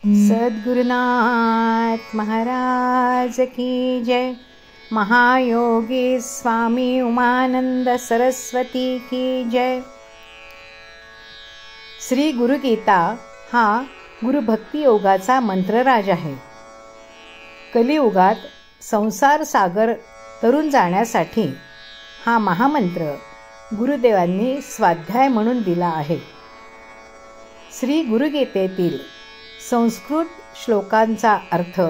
सद्गुरुनाथ महाराज की जय. महायोगी स्वामी उमानंद सरस्वती की जय. श्री गुरुगीता हा गुरुभक्ती योगाचा मंत्रराज आहे. कलियुगात संसार सागर तरुण जाण्यासाठी हा महामंत्र गुरुदेवांनी स्वाध्याय म्हणून दिला आहे. श्री गुरुगीतेतील संस्कृत श्लोकांचा अर्थ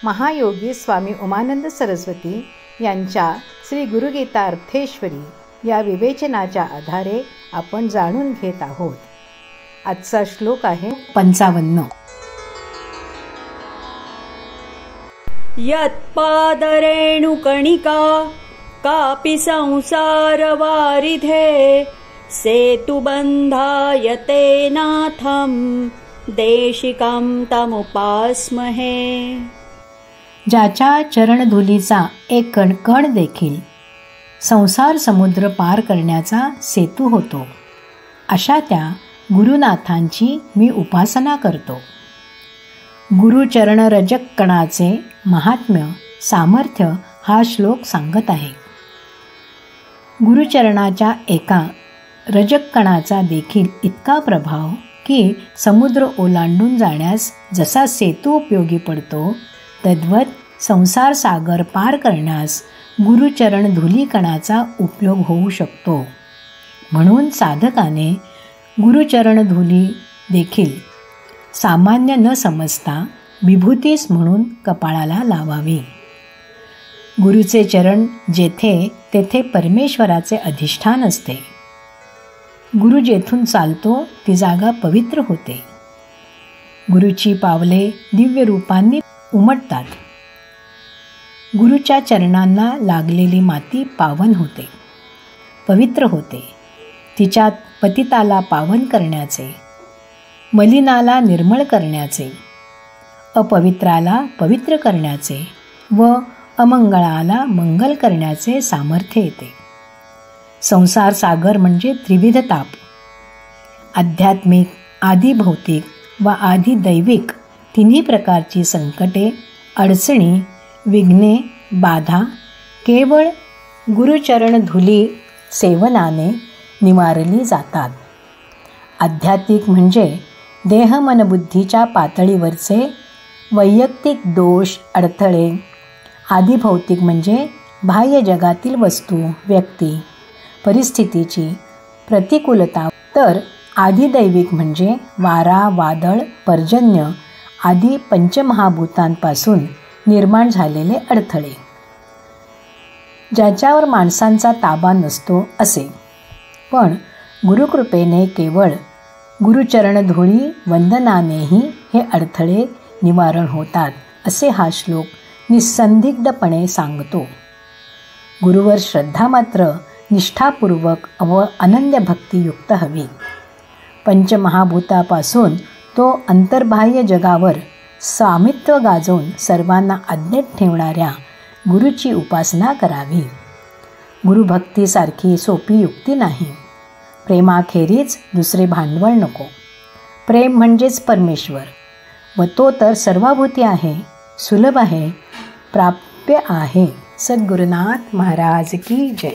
महायोगी स्वामी उमानंद सरस्वती यांच्या श्री गुरुगीता अर्थेश्वरी या विवेचनाच्या आधारे आपण जाणून घेत आहोत. आजचा श्लोक आहे 55. यत्पादरेणुकणिका कापि संसारवारिधे सेतुबन्धायते नाथं देशिकं तमुपास्महे. ज्याच्या चरणधुलीचा एक कण देखील संसार समुद्र पार करण्याचा सेतू होतो, अशा त्या गुरुनाथांची मी उपासना करतो. गुरुचरण रजक कणाचे महात्म्य सामर्थ्य हा श्लोक सांगत आहे. गुरुचरणाच्या एका रजक कणाचा देखील इतका प्रभाव की समुद्र ओलांडून जाण्यास जसा सेतू उपयोगी पडतो, तद्वत संसार सागर पार करण्यास गुरुचरण धुलीकणाचा उपयोग होऊ शकतो. म्हणून साधकाने गुरुचरण धुली देखील सामान्य न समजता विभूतीस म्हणून कपाळाला लावावी. गुरुचे चरण जेथे तेथे परमेश्वराचे अधिष्ठान असते. गुरु जेथून चालतो ती जागा पवित्र होते. गुरुची पावले दिव्य रूपांनी उमटतात. गुरुच्या चरणांना लागलेली माती पावन होते, पवित्र होते. तिच्यात पतिताला पावन करण्याचे, मलिनाला निर्मळ करण्याचे, अपवित्राला पवित्र करण्याचे व अमंगळाला मंगल करण्याचे सामर्थ्य येते. संसार सागर म्हणजे त्रिविध ताप, आध्यात्मिक, आधी भौतिक व आधी दैविक तिन्ही प्रकारची संकटे, अडचणी, विघ्ने, बाधा केवळ गुरुचरण धुली सेवनाने निवारली जातात. आध्यात्मिक म्हणजे देह मन बुद्धीच्या पातळीवरचे वैयक्तिक दोष, अडथळे. आधी भौतिक म्हणजे बाह्य जगातील वस्तू, व्यक्ती, परिस्थितीची प्रतिकूलता. तर आधी दैविक म्हणजे वारा, वादळ, पर्जन्य आदी पंचमहाभूतांपासून निर्माण झालेले अडथळे, ज्याच्यावर माणसांचा ताबा नसतो असे. पण गुरुकृपेने केवळ गुरुचरण धुळी वंदनानेही हे अडथळे निवारण होतात, असे हा श्लोक निस्संदिग्धपणे सांगतो. गुरुवर श्रद्धा मात्र निष्ठापूर्वक व अनन्य भक्तियुक्त हवी. पंचमहाभूतापासून तो अंतर्बाह्य जगावर स्वामित्व गाजवून सर्वांना आज्ञेत ठेवणाऱ्या गुरुची उपासना करावी. गुरुभक्तीसारखी सोपी युक्ती नाही. प्रेमाखेरीज दुसरे भांडवल नको. प्रेम म्हणजेच परमेश्वर व तो तर सर्वाभूती आहे, सुलभ आहे, प्राप्य आहे. सद्गुरुनाथ महाराज की जय.